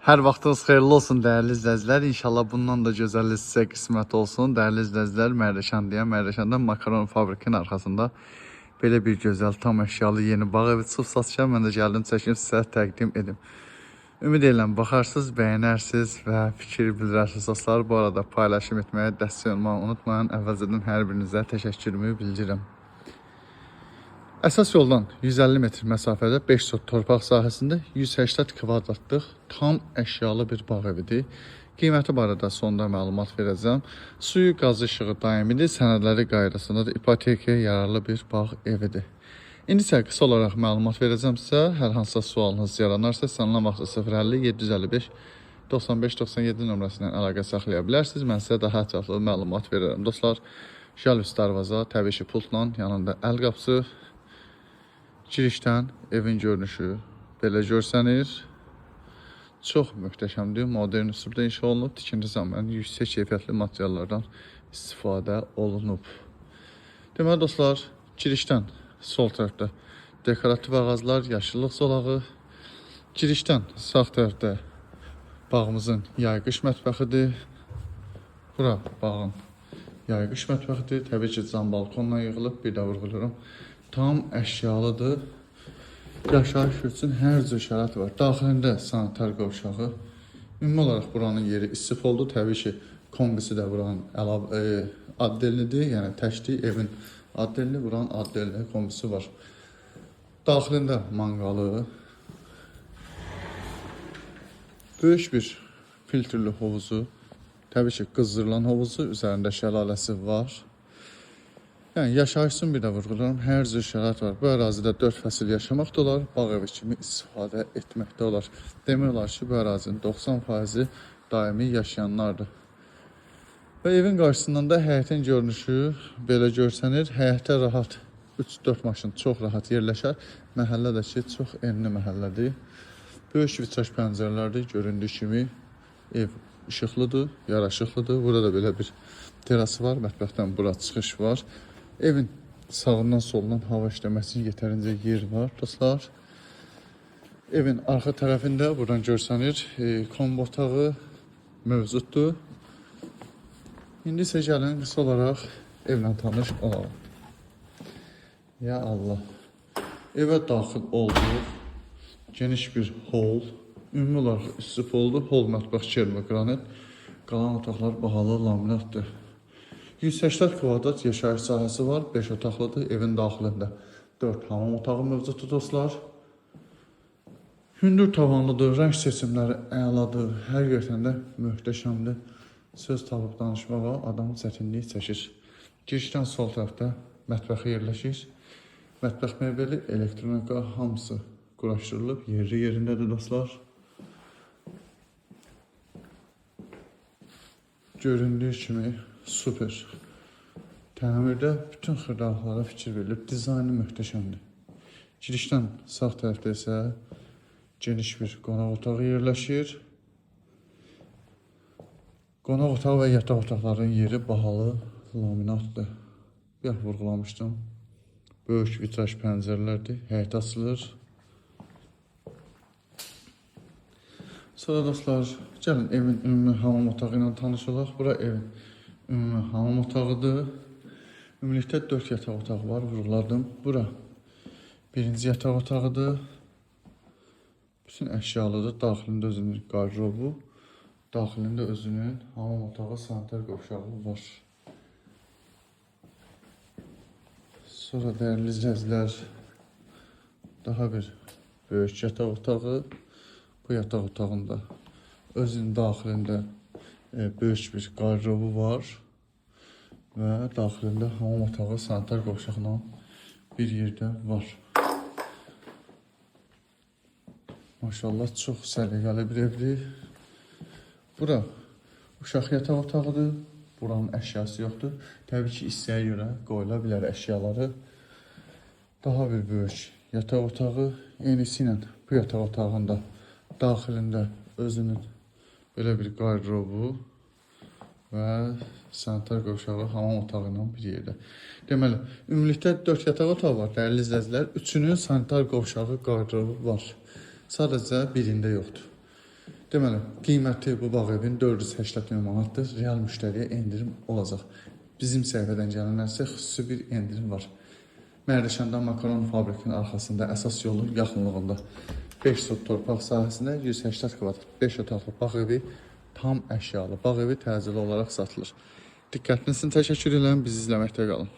Hər vaxtınız xeyirli olsun dəyərli izləyicilər. İnşallah bundan da gözəllik sizə qismət olsun. Dəyərli izləyicilər, Mərdəkandayam. Mərdəkanda makaron fabrikinin arxasında belə bir gözəl tam əşyalı yeni bağ evi çıxıb satışa. Mən də gəldim çəkim sizə təqdim edim. Ümid edirəm baxarsınız, bəyənərsiniz və fikir bildirərsiniz dostlar. Bu arada paylaşım etməyə, dəstək olmağı unutmayın. Əvvəlcədən hər birinizə təşəkkürümü bildirirəm. Əsas yoldan 150 metr məsafədə 5 sot torpaq sahəsində 180 kvadratlıq tam əşyalı bir bağ evidir. Qiyməti barədə sonda məlumat verəcəm. Suyu, qazı, işığı daimidir, sənədləri qaydasındadır, ipotekaya yararlı bir bağ evidir. İndi isə qısa olaraq məlumat verəcəm sizə. Hər hansısa sualınız yaranarsa, istənilən vaxtda 050 755 95 97 nömrəsi ilə əlaqə saxlaya bilərsiniz. Mən sizə daha ətraflı məlumat verərəm. Dostlar, jalüz darvaza, təbii ki, pultla, yanında əl qapısı. Girişdən evin görünüşü belə görsənir. Çox möhtəşəmdir, modern üslubda inşa olunub. Tikinti zamanı yüksək keyfiyyətli materiallardan istifadə olunub. Deməli dostlar, girişdən sol tərəfdə dekorativ ağaclar, yaşıllıq zolağı. Girişdən sağ tərəfdə bağımızın yayqış mətbəxidir. Bura bağın yayqış mətbəxidir. Təbii ki, cam balkonla yığılıb, bir də vurğuluyorum. Tam əşyalıdır. Yaşayış üçün hər cür şərait var. Daxilində sanitar qovşağı. Ümumi olaraq buranın yeri istif oldu. Təbii ki, kombisi də buranın addellidir. Yəni təkdir, evin addelli, buranın addelli kombisi var. Daxilində manqalı. Böyük bir filtrli hovuzu. Təbii ki, qızdırılan hovuzu. Üzərində şəlaləsi var. Yəni, yaşayış üçün bir də vurğuluyorum, hər cür şərait var. Bu ərazidə 4 fəsil yaşamaq da olar, bağ evi kimi istifadə etmək də olar. Demək olar ki, bu ərazinin 90%-i daimi yaşayanlardır. Və evin qarşısından da həyətin görünüşü belə görsənir. Həyətə rahat 3-4 maşın çox rahat yerləşər. Məhəllə də ki, çox enli məhəllədir. Böyük vitraj pəncərələrdir, göründüyü kimi ev işıqlıdır, yaraşıqlıdır. Burada da belə bir terası var, mətbəxdən bura çıxış var. Evin sağından solundan hava işləməsi üçün yetərincə yer var dostlar. Evin arxa tərəfində buradan görsənir kombi otağı mövcuddur. İndi isə gəlin qısa olaraq evlə tanış olalım. Ya Allah. Evə daxil olduq. Geniş bir hol. Ümumi olaraq istif oldu. Hol mətbəx kermi qranit. Qalan otaqlar bahalı laminatdır. 180 kvadrat yaşayış sahəsi var. 5 otaqlıdır. Evin daxilində 4 hamam otağı mövcuddur dostlar. Hündür tavanlıdır. Rəng seçimləri əladır. Həqiqətən də möhtəşəmdir. Söz tapıb danışmağa adam çətinlik çəkir. Girişdən sol tərəfdə mətbəxi yerləşir. Mətbəx mebeli, elektronika hamısı quraşdırılıb. Yerli yerindədir dostlar. Göründüyü kimi super. Təmirdə bütün xırdalıqlara fikir verilib. Dizaynı möhtəşəmdir. Girişdən sağ tərəfdə isə geniş bir qonaq otağı yerləşir. Qonaq otağı və yataq otaqların yeri bahalı laminatdır. Bir vurğulamışdım. Böyük vitraj pəncərələrdir. Həyət açılır. Sonra dostlar, gəlin evin ümumi hamam otağı ilə tanış olaq. Bura evin ümumi hamam otağıdır. Ümumilikdə 4 yataq otağı var, vurğuladım. Bura birinci yataq otağıdır. Bütün əşyalıdır. Daxilində özünün qarrobu, daxilində özünün hamam otağı, sanitar qovşağı var. Sonra dəyərli izləyicilər, daha bir böyük yataq otağı. Bu yataq otağında özünün daxilində böyük bir qarrobu var və daxilində hamam otağı sanitar qovşaqla bir yerdə var. Maşallah, çox səliqəli bir evdir. Bura uşaq yataq otağıdır. Buranın əşyası yoxdur. Təbii ki, istəyə görə qoyula bilər əşyaları. Daha bir böyük yataq otağı. Yenisi ilə bu yataq otağında daxilində özünün belə bir qarrobu və sanitar qovşağı hamam otağı ilə bir yerdə. Deməli, ümumilikdə 4 yataq otağı var, dəyərli izləyicilər. Üçünün sanitar qovşağı, qarrobu var. Sadəcə birində yoxdur. Deməli, qiyməti bu bağ evin 480 min manatdır. Real müştəriyə endirim olacaq. Bizim səhifədən gələnlərsə xüsusi bir endirim var. Mərdəkanda makaron fabrikinin arxasında əsas yolun yaxınlığında 5 sot torpaq sahəsində 180 kvadrat 5 otaqlı bağ evi, tam əşyalı bağ evi təcili olaraq satılır. Diqqətiniz üçün təşəkkür edirəm. Bizi izləməkdə qalın.